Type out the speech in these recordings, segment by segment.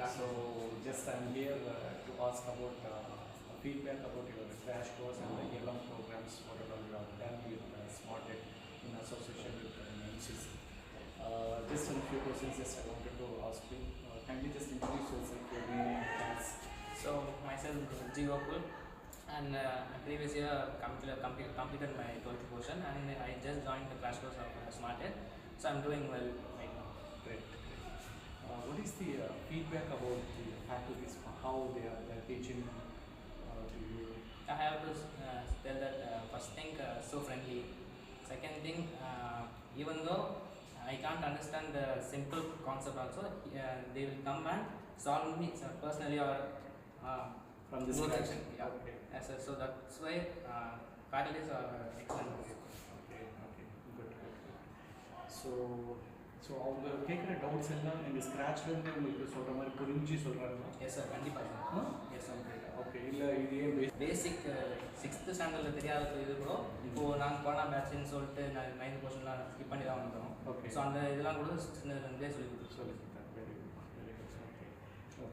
So just I'm here to ask about feedback about your crash course and the year-long programs, whatever you have done with SmartEd in association with MCC. Just a few questions just I wanted to ask you. Kindly just introduce yourself, your name and class. So myself Jeevakul, and previous year completed my 12th portion, and I just joined the crash course of SmartEd. So I'm doing well right now. Great. What is the feedback about the faculties, how they are teaching to you? I have to tell that first thing, so friendly. Second thing, even though I can't understand the simple concept also, they will come and solve me personally or From this section. Yeah. Okay. Yes, sir. So that's why faculties are excellent. Okay. Good. So அவங்க கேட்குற doubts எல்லாம் நீங்கள் ஸ்க்ராட்ச்லேருந்து உங்களுக்கு சொல்கிற மாதிரி புரிஞ்சு சொல்கிறாங்களா? Yes sir, கண்டிப்பாக. Yes sir. ஓகே. இல்லை இது ஏன் பேசிக் 6th ஸ்டாண்டர்டில் தெரியாத இது கூட இப்போது நாங்கள் கொரோனா பேட்ச்னு சொல்லிட்டு நான் 9th போர்ஷன்லாம் ஸ்கிப் பண்ணி தான் வந்துடும். ஓகே. ஸோ அந்த இதெல்லாம் கூட சின்னதுலேருந்தே சொல்லி கொடுத்தேன். Very good. Okay.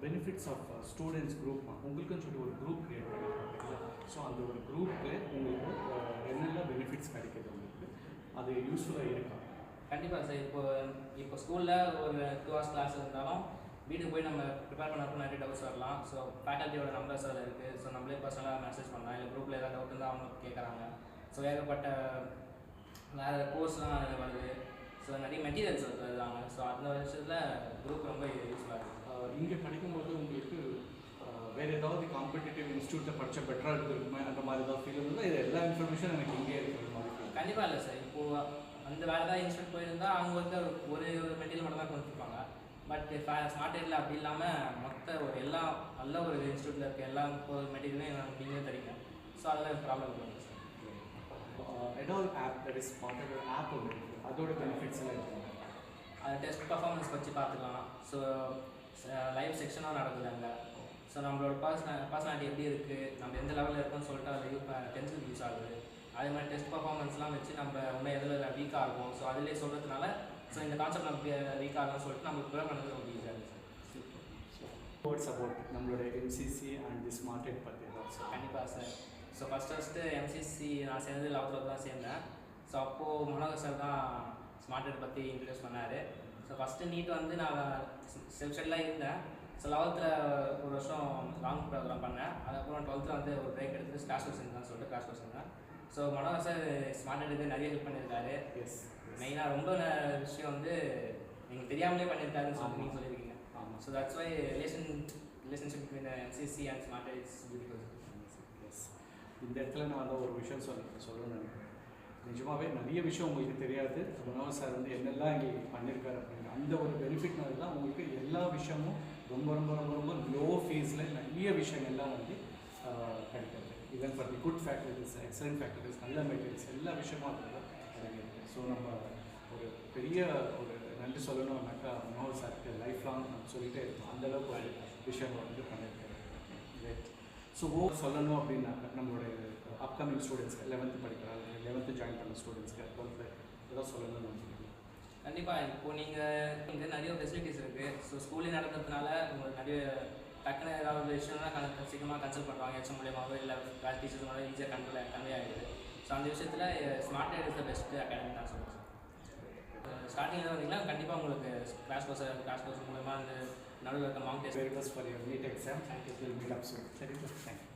Benefits of students group உங்களுக்குன்னு சொல்லி ஒரு குரூப் க்ரியேட் பண்ணியிருக்காங்க. ஸோ அந்த ஒரு குரூப்பில் உங்களுக்கு என்னெல்லாம் பெனிஃபிட்ஸ் கிடைக்கிது உங்களுக்கு, அது யூஸ்ஃபுல்லாக இருக்கா? கண்டிப்பாக சார். இப்போ ஸ்கூலில் ஒரு 2 hours கிளாஸ் இருந்தாலும் வீட்டுக்கு போய் நம்ம ப்ரிப்பேர் பண்ணப்போ நிறைய டவுட்ஸ் வரலாம். ஸோ ஃபேக்கல்ட்டியோட நம்பர்ஸ் அதில் இருக்குது. ஸோ நம்மளே பர்சனலாக மெசேஜ் பண்ணலாம், இல்லை குரூப்பில் ஏதாவது டவுட் இருந்தால் அவங்க கேட்குறாங்க. ஸோ ஏகப்பட்ட வேறு கோர்ஸ்லாம் அதில் வருது. ஸோ நிறைய மெட்டீரியல்ஸ் வருதாங்க. ஸோ அந்த விஷயத்தில் குரூப் ரொம்ப யூஸ்ஃபுல்லாக இருக்குது. இங்கே படிக்கும்போது உங்களுக்கு வேறு ஏதாவது காம்படிட்டிவ் இன்ஸ்டியூட்டில் படித்தா பெட்டராக இருக்குமே அந்த மாதிரி ஏதாவது ஃபீல் இருந்தால் இது எல்லா இன்ஃபர்மேஷன் எனக்கு இங்கே இருக்கிற மாதிரி? கண்டிப்பாக இல்லை சார். இப்போது அந்த வேறு ஏதாவது இன்ஸ்டியூட் போயிருந்தால் அவங்க வந்து ஒரு மெட்டீரியல் மட்டும் தான் கொடுத்துருப்பாங்க. பட் ஸ்மார்ட்எட்டில் அப்படி இல்லாமல் மொத்த ஒரு எல்லா நல்ல ஒரு இன்ஸ்டியூட்டில் இருக்க எல்லா ஒரு மெட்டீரியலையும் நீங்களே தரீங்க. ஸோ அதில் ப்ராப்ளம் இல்லை சார். ஏதாவது ஆப் தட் இஸ் ஸ்மார்ட்எட் ஆப் ஒன்று இருக்குது, அதோட பெனிஃபிட்ஸ் எல்லாம் இருக்குது. அது டெஸ்ட் பர்ஃபார்மன்ஸ் வச்சு பார்த்துக்கலாம். ஸோ லைவ் செக்ஷனாக நடக்குது அங்கே. ஸோ நம்மளோட பர்சனாலிட்டி எப்படி இருக்குது, நம்ம எந்த லெவலில் இருக்கோன்னு சொல்லிட்டு அதில் டென்த்தில் யூஸ் ஆகுது. அதே மாதிரி டெஸ்ட் பர்ஃபார்மன்ஸ்லாம் வச்சு நம்ம இன்னும் எதில் வீக்காக இருக்கும். ஸோ அதிலே சொல்கிறதுனால ஸோ இந்த கான்செப்ட் நம்ம வீக்காக இருக்கும்னு சொல்லிட்டு நம்ம ப்ரிப்பேர் பண்ணுறது ரொம்ப ஈஸியாக இருக்குது சார். வேர்ட்ஸ் அபவுட் நம்மளோட எம்சிசி அண்ட் தி ஸ்மார்ட்எட் பற்றி ஏதாவது சார்? கண்டிப்பாக சார். ஸோ ஃபஸ்ட்டு எம்சிசி நான் சேர்ந்தது 11th தான் சேர்ந்தேன். ஸோ அப்போது மனோகர் சார் தான் ஸ்மார்ட்எட் பற்றி இன்ட்ரடியூஸ் பண்ணார். ஸோ ஃபஸ்ட்டு நீட் வந்து நான் செல்ஃப் ஸ்டடிலாம் இருந்தேன். ஸோ 11th ஒரு வருஷம் லாங் ப்ரோக்ராம் பண்ணேன். அதுக்கப்புறம் 12th வந்து ஒரு பிரேக் எடுத்துட்டு கிளாஸ் கோர்ஸ் இருந்தேன் சொல்லிட்டு கிளாஸ் கோர்ஸ் இருந்தேன். ஸோ மனோகர் சார் ஸ்மார்ட்எட்டுக்கு நிறைய ஹெல்ப் பண்ணியிருக்காரு. மெயினாக ரொம்ப விஷயம் வந்து நீங்கள் தெரியாமலே பண்ணியிருக்காருன்னு சொல்லி நீங்கள் சொல்லியிருக்கீங்க. So that's why relationship between MCC and SmartEd is beautiful. இந்த இடத்துல நான் அதை ஒரு விஷயம் சொல்லணும்னு நினைக்கிறேன். நிஜமாகவே நிறைய விஷயம் உங்களுக்கு தெரியாது. மனோகர் சார் வந்து என்னெல்லாம் எங்களுக்கு பண்ணியிருக்காரு அப்படிங்கிற அந்த ஒரு பெனிஃபிட்னால தான் உங்களுக்கு எல்லா விஷயமும் ரொம்ப ரொம்ப ரொம்ப ரொம்ப லோ ஃபீஸில் நிறைய விஷயங்கள்லாம் வந்து கிடைக்கிறது. Even for the good faculties, excellent faculties, நல்ல மெட்டீரியல்ஸ் எல்லா விஷயமும் அதில் கிடைக்கிறது. ஸோ நம்ம ஒரு பெரிய ஒரு நன்றி சொல்லணும்னாக்கா மனோகர் சாருக்கு லைஃப் லாங் நம்ம சொல்லிகிட்டே இருக்கோம். அந்தளவுக்கு ஒரு விஷயங்கள் வந்து பண்ணியிருக்காரு. ரைட். ஸோ சொல்லணும் அப்படின்னாக்கா நம்மளுடைய அப்கமிங் ஸ்டூடெண்ட்ஸ்க்கு 11th படிக்கிறாங்க, 11th ஜாயின் பண்ண ஸ்டூடெண்ட்ஸ்க்கு 12th ஏதாவது சொல்லணும்னு நினைக்கிறீங்க? கண்டிப்பாக. இப்போது இங்கே நிறைய ஃபெசிலிட்டிஸ் இருக்குது. ஸோ ஸ்கூல்லே நடக்கிறதுனால உங்களுக்கு நிறைய டக்குன்னு ஏதாவது விஷயம்லாம் சீக்கிரமாக கன்சல்ட் பண்ணுவாங்க. எக்ஸாம் மூலியமாகவோ இல்லை கிளாஸ் டீச்சர்ஸ் மூலம் ஈஸியாக கன்வே ஆகிடுது. ஸோ அந்த விஷயத்தில் ஸ்மார்ட்எட் இஸ் த பெஸ்ட் அகாடமி தான் சொல்லுவேன் சார். ஸ்டார்டிங்கில் வந்தீங்கன்னா கண்டிப்பாக உங்களுக்கு கிளாஸ் கோர்ஸ் மூலமாக அந்த நடுவில் இருக்க mark test very much for your NEET exam. Thank you. Will meet up soon. சரி, தேங்க் யூ.